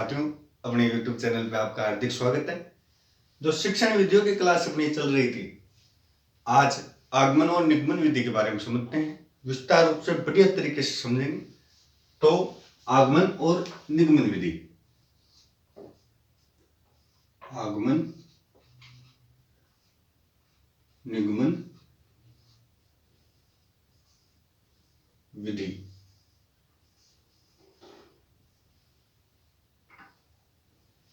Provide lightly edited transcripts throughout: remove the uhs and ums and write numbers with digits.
साथियों, अपने YouTube channel पे आपका हार्दिक स्वागत है। जो शिक्षण विधियों की क्लास अपनी चल रही थी, आज आगमन और निगमन विधि के बारे में समझते हैं। विस्तार रूप से बढ़िया तरीके से समझेंगे। तो आगमन और निगमन विधि। आगमन निगमन विधि।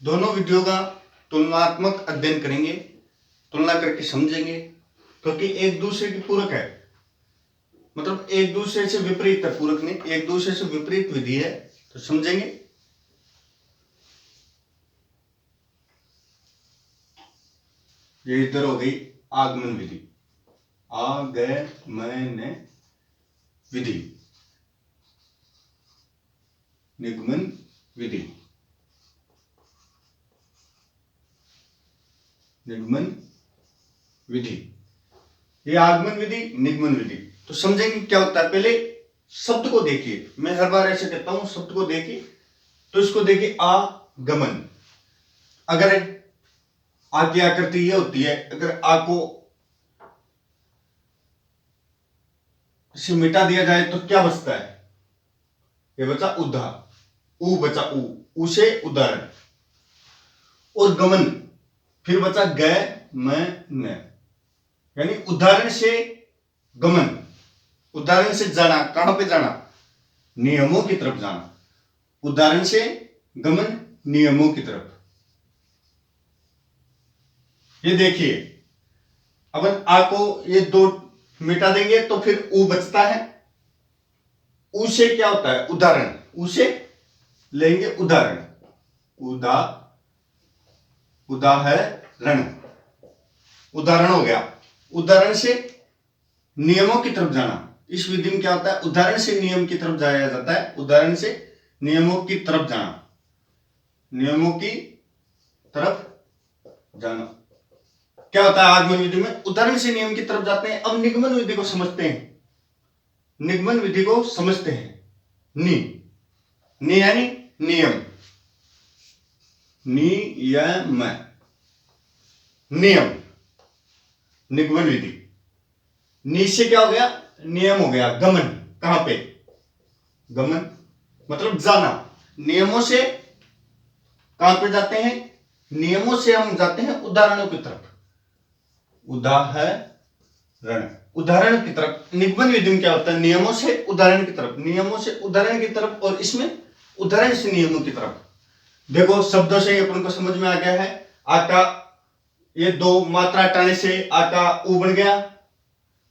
दोनों विधियों का तुलनात्मक अध्ययन करेंगे, तुलना करके समझेंगे, क्योंकि एक दूसरे की पूरक है। मतलब एक दूसरे से विपरीत है, पूरक नहीं, एक दूसरे से विपरीत विधि है, तो समझेंगे। ये इधर हो गई आगमन विधि, आगमन विधि, निगमन विधि, निगमन विधि। ये आगमन विधि, निगमन विधि। तो समझेंगे क्या होता है। पहले शब्द को देखिए, मैं हर बार ऐसे कहता हूं, शब्द को देखिए। तो इसको देखिए, आगमन। अगर आ की आकृति ये होती है, अगर आ को से मिटा दिया जाए तो क्या बचता है? ये बचा उदा, ऊ बचा ऊ से उदाहरण। और गमन फिर बचा ग म न, यानी उदाहरण से गमन, उदाहरण से जाना। कहां पे जाना? नियमों की तरफ जाना। उदाहरण से गमन, नियमों की तरफ। ये देखिए, अब आ को ये दो मिटा देंगे तो फिर ऊ बचता है। ऊ से क्या होता है? उदाहरण। ऊ से लेंगे उदाहरण, उदाहरण, उदाहरण हो गया। उदाहरण से नियमों की तरफ जाना। इस विधि में क्या होता है? उदाहरण से नियम की तरफ जाया जाता है। उदाहरण से नियमों की तरफ जाना, नियमों की तरफ जाना। क्या होता है आगमन विधि में? उदाहरण से नियम की तरफ जाते हैं। अब निगमन विधि को समझते हैं। निगमन विधि को समझते हैं। नि यानी नियम, नियम, नियम, निगमन विधि। नि से क्या हो गया? नियम हो गया। गमन, कहां पे? गमन मतलब जाना। नियमों से कहां पे जाते हैं? नियमों से हम जाते हैं उदाहरणों की तरफ, उदाहरण, उदाहरण की तरफ। निगमन विधि में क्या होता है? नियमों से उदाहरण की तरफ, नियमों से उदाहरण की तरफ, और इसमें उदाहरण से नियमों की तरफ। देखो, शब्दों से अपन को समझ में आ गया है। आका, ये दो मात्रा हटाने से आका ऊ बन गया।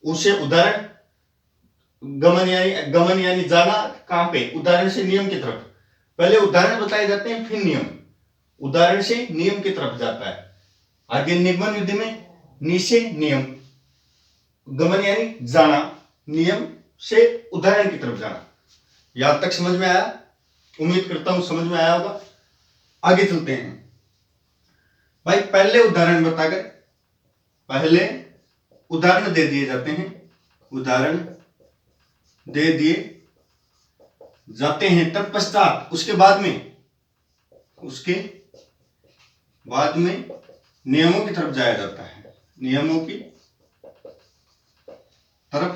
ऊ से उदाहरण, गमन यानी जाना। कहां पे? उदाहरण से नियम की तरफ। पहले उदाहरण बताए जाते हैं, फिर नियम। उदाहरण से नियम की तरफ जाता है। आगे निगमन विधि में नि से नियम, गमन यानी जाना, नियम से उदाहरण की तरफ जाना। यहां तक समझ में आया? उम्मीद करता हूं समझ में आया होगा। आगे चलते हैं भाई। पहले उदाहरण बताकर, पहले उदाहरण दे दिए जाते हैं, उदाहरण दे दिए जाते हैं। तत्पश्चात उसके बाद में नियमों की तरफ जाया जाता है, नियमों की तरफ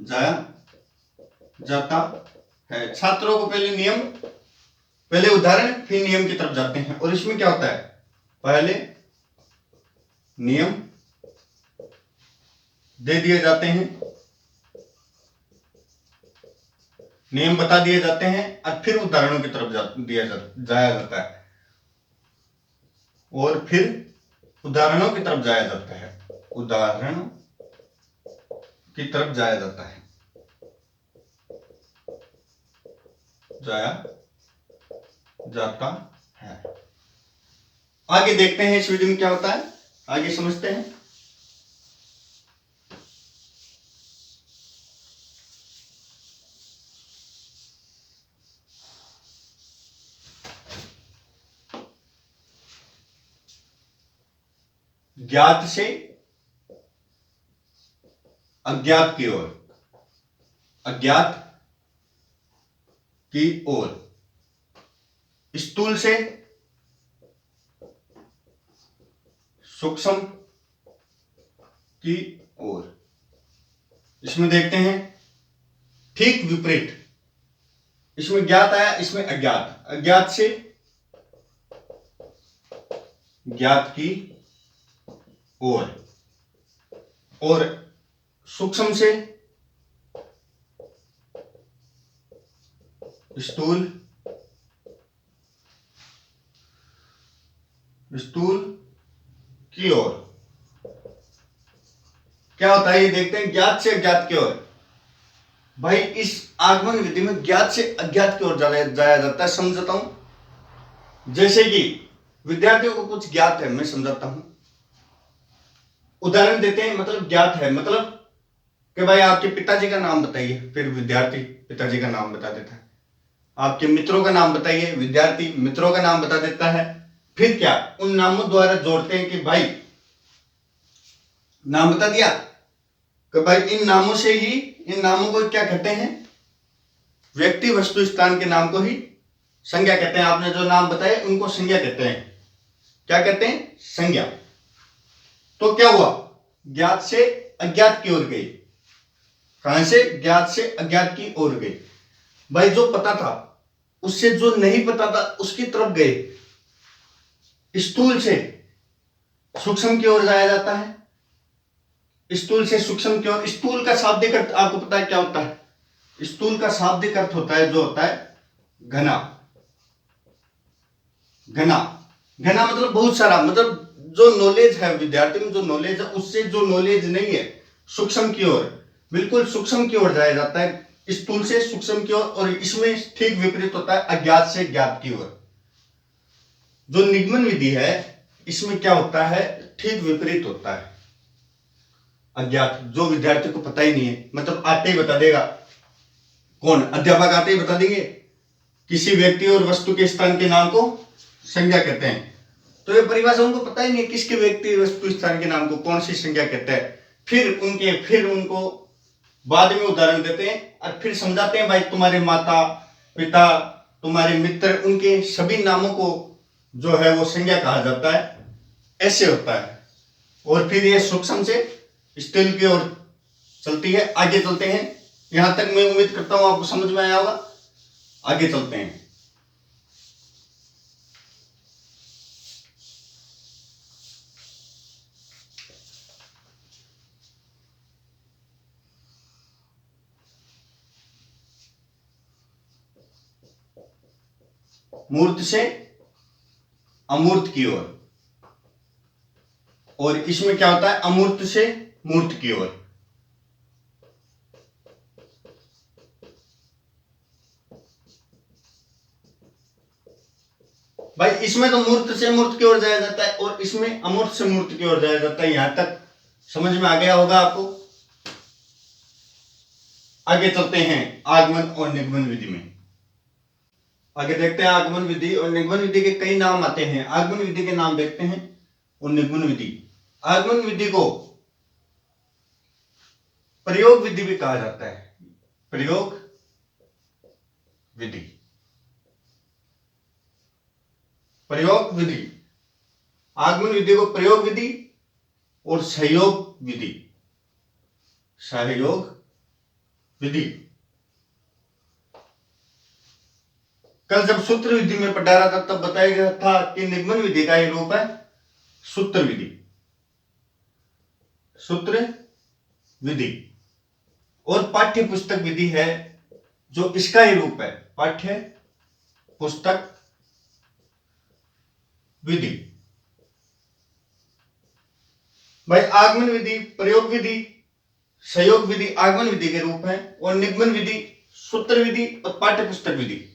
जाया जाता है। छात्रों को पहले नियम, पहले उदाहरण, फिर नियम की तरफ जाते हैं। और इसमें क्या होता है? पहले नियम दे दिए जाते हैं, नियम बता दिए जाते हैं, और फिर उदाहरणों की तरफ जाया जाता है, और फिर उदाहरणों की तरफ जाया जाता है, उदाहरणों की तरफ जाया जाता है, जाया जाता है। आगे देखते हैं इस वीडियो में क्या होता है, आगे समझते हैं। ज्ञात से अज्ञात की ओर, अज्ञात की ओर। स्थूल से सूक्ष्म की ओर। इसमें देखते हैं ठीक विपरीत, इसमें ज्ञात आया, इसमें अज्ञात। अज्ञात से ज्ञात की ओर, और सूक्ष्म से स्थूल, स्थूल की ओर। क्या होता है ये देखते हैं, ज्ञात से अज्ञात की ओर। भाई इस आगमन विधि में ज्ञात से अज्ञात की ओर जाया जाता है। समझाता हूं, जैसे कि विद्यार्थियों को कुछ ज्ञात है, मैं समझाता हूं। उदाहरण देते हैं, मतलब ज्ञात है मतलब कि भाई आपके पिताजी का नाम बताइए, फिर विद्यार्थी पिताजी का नाम बता देता है। आपके मित्रों का नाम बताइए, विद्यार्थी मित्रों का नाम बता देता है। फिर क्या, उन नामों द्वारा जोड़ते हैं कि भाई नाम बता दिया कि भाई इन नामों से ही, इन नामों को क्या कहते हैं, व्यक्ति वस्तु स्थान के नाम को ही संज्ञा कहते हैं। आपने जो नाम बताए उनको संज्ञा कहते हैं। क्या कहते हैं, संज्ञा। तो क्या हुआ, ज्ञात से अज्ञात की ओर गई। कहां से, ज्ञात से अज्ञात की ओर गई। भाई जो पता था उससे जो नहीं पता था उसकी तरफ गए। स्थूल से सूक्ष्म की ओर जाया जाता है, स्थूल से सूक्ष्म की ओर। स्थूल का शाब्दिक अर्थ आपको पता है क्या होता है? स्थूल का शाब्दिक अर्थ होता है, जो होता है घना। घना, घना मतलब बहुत सारा, मतलब जो नॉलेज है विद्यार्थी में, जो नॉलेज है उससे जो नॉलेज नहीं है, सूक्ष्म की ओर, बिल्कुल सूक्ष्म की ओर जाया जाता है। स्थूल से सूक्ष्म की ओर। और इसमें ठीक विपरीत होता है अज्ञात से ज्ञात की ओर। जो निगमन विधि है इसमें क्या होता है, ठीक विपरीत होता है। अज्ञात, जो विद्यार्थी को पता ही नहीं है, मतलब आते ही बता देगा। कौन, अध्यापक आते ही बता देंगे किसी व्यक्ति और वस्तु के स्थान के नाम को संज्ञा कहते हैं। तो ये परिभाषा उनको पता ही नहीं, किसके व्यक्ति वस्तु स्थान के नाम को कौन सी संज्ञा कहते हैं। फिर उनको बाद में उदाहरण देते हैं और फिर समझाते हैं, भाई तुम्हारे माता पिता, तुम्हारे मित्र, उनके सभी नामों को जो है वो संज्ञा कहा जाता है। ऐसे होता है। और फिर ये सूक्ष्म से स्थूल की ओर चलती है। आगे चलते हैं, यहां तक मैं उम्मीद करता हूं आपको समझ में आया होगा। आगे चलते हैं। मूर्त से अमूर्त की ओर। और इसमें क्या होता है, अमूर्त से मूर्त की ओर। भाई इसमें तो मूर्त से मूर्त की ओर जाया जाता है और इसमें अमूर्त से मूर्त की ओर जाया जाता है। यहां तक समझ में आ गया होगा आपको। आगे चलते हैं आगमन और निगमन विधि में। आगे देखते हैं आगमन विधि और निगमन विधि के कई नाम आते हैं। आगमन विधि के नाम देखते हैं और निगमन विधि। आगमन विधि को प्रयोग विधि भी कहा जाता है। प्रयोग विधि, प्रयोग विधि। आगमन विधि को प्रयोग विधि और सहयोग विधि, सहयोग विधि। कल जब सूत्र विधि में पढ़ा रहा था तब बताया गया था कि निगमन विधि का ये रूप है सूत्र विधि। सूत्र विधि और पाठ्य पुस्तक विधि है जो इसका ही रूप है, पाठ्य पुस्तक विधि। भाई आगमन विधि, प्रयोग विधि, सहयोग विधि आगमन विधि के रूप है और निगमन विधि सूत्र विधि और पाठ्य पुस्तक विधि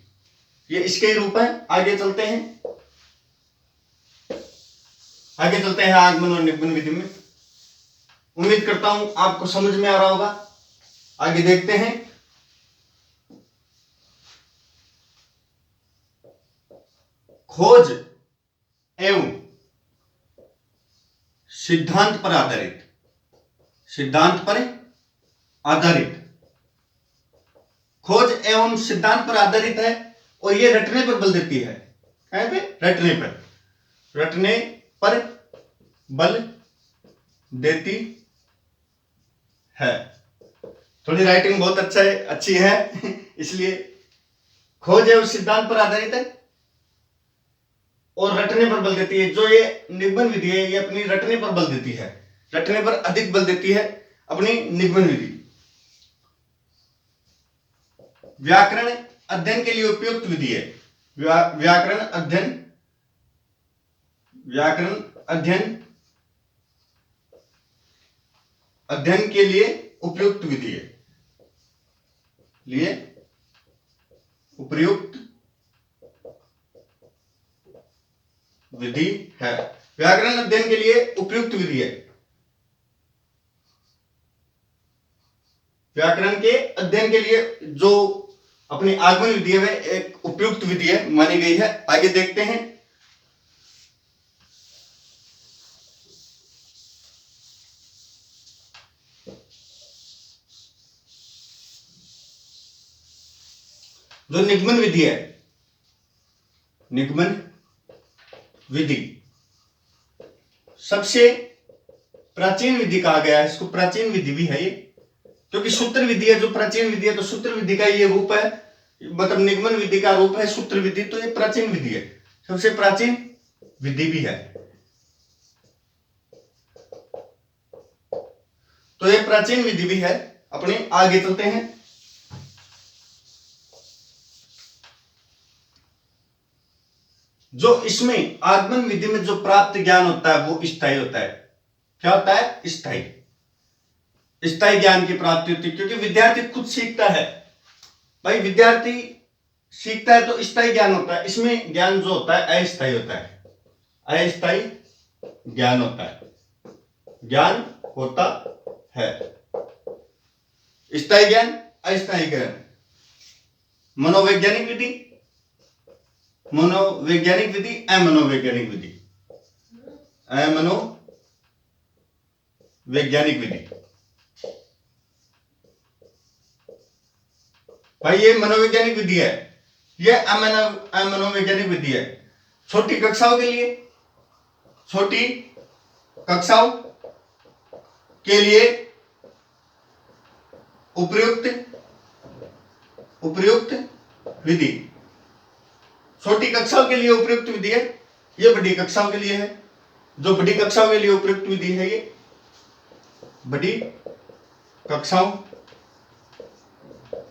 ये इसके ही रूप है। आगे चलते हैं, आगे चलते हैं आगमन और निगमन विधि में। उम्मीद करता हूं आपको समझ में आ रहा होगा। आगे देखते हैं। खोज एवं सिद्धांत पर आधारित, सिद्धांत पर आधारित। खोज एवं सिद्धांत पर आधारित है और ये रटने पर बल देती है। कहाँ पे? रटने पर। रटने पर बल देती है। थोड़ी राइटिंग बहुत अच्छी है इसलिए खोज है उस सिद्धांत पर आधारित है और रटने पर बल देती है। जो ये निगमन विधि है ये अपनी रटने पर बल देती है, रटने पर अधिक बल देती है अपनी निगमन विधि। व्याकरण अध्ययन के लिए उपयुक्त विधि है। व्याकरण अध्ययन के लिए उपयुक्त विधि है। उपयुक्त विधि है। व्याकरण अध्ययन के लिए उपयुक्त विधि है। व्याकरण के अध्ययन के लिए जो अपनी आगमन विधि है वह एक उपयुक्त विधि है, मानी गई है। आगे देखते हैं। जो निगमन विधि है, निगमन विधि सबसे प्राचीन विधि कहा गया है। इसको प्राचीन विधि भी है ये, क्योंकि सूत्र विधि है। जो प्राचीन विधि है तो सूत्र विधि का ये रूप है, मतलब निगमन विधि का रूप है सूत्र विधि, तो ये प्राचीन विधि है, सबसे प्राचीन विधि भी है। तो ये प्राचीन विधि भी है। अपने आगे चलते हैं। जो इसमें आगमन विधि में जो प्राप्त ज्ञान होता है वो स्थायी होता है। क्या होता है? स्थायी ज्ञान की प्राप्ति होती है, क्योंकि विद्यार्थी खुद सीखता है। भाई विद्यार्थी सीखता है तो स्थायी ज्ञान होता है। इसमें ज्ञान जो होता है अस्थायी होता है, अस्थायी ज्ञान होता है, ज्ञान होता है। स्थायी ज्ञान, अस्थायी ज्ञान। मनोवैज्ञानिक विधि, मनोवैज्ञानिक विधि, अमनोवैज्ञानिक विधि, अमनोवैज्ञानिक विधि। भाई ये मनोवैज्ञानिक विधि है, ये अमनोवैज्ञानिक विधि है। छोटी कक्षाओं के लिए, छोटी कक्षाओं के लिए उपयुक्त विधि, छोटी कक्षाओं के लिए उपयुक्त विधि है। ये बड़ी कक्षाओं के लिए है। जो बड़ी कक्षाओं के लिए उपयुक्त विधि है, ये बड़ी कक्षाओं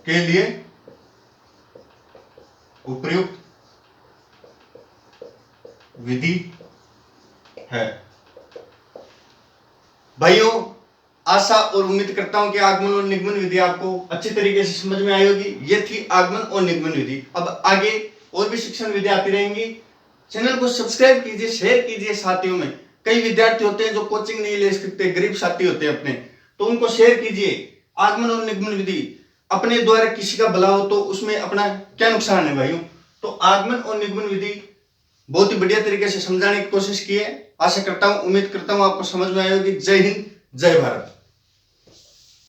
के लिए उपयुक्त विधि है। भाइयों, आशा और उम्मीद करता हूं कि आगमन और निगमन विधि आपको अच्छी तरीके से समझ में आई होगी। ये थी आगमन और निगमन विधि। अब आगे और भी शिक्षण विधि आती रहेंगी। चैनल को सब्सक्राइब कीजिए, शेयर कीजिए साथियों में। कई विद्यार्थी होते हैं जो कोचिंग नहीं ले सकते, गरीब साथी होते हैं अपने, तो उनको शेयर कीजिए। आगमन और निगमन विधि अपने द्वारा किसी का भला हो तो उसमें अपना क्या नुकसान है भाइयों। तो आगमन और निगमन विधि बहुत ही बढ़िया तरीके से समझाने की कोशिश की है। आशा करता हूं, उम्मीद करता हूं आपको समझ में आई होगी। जय हिंद, जय भारत।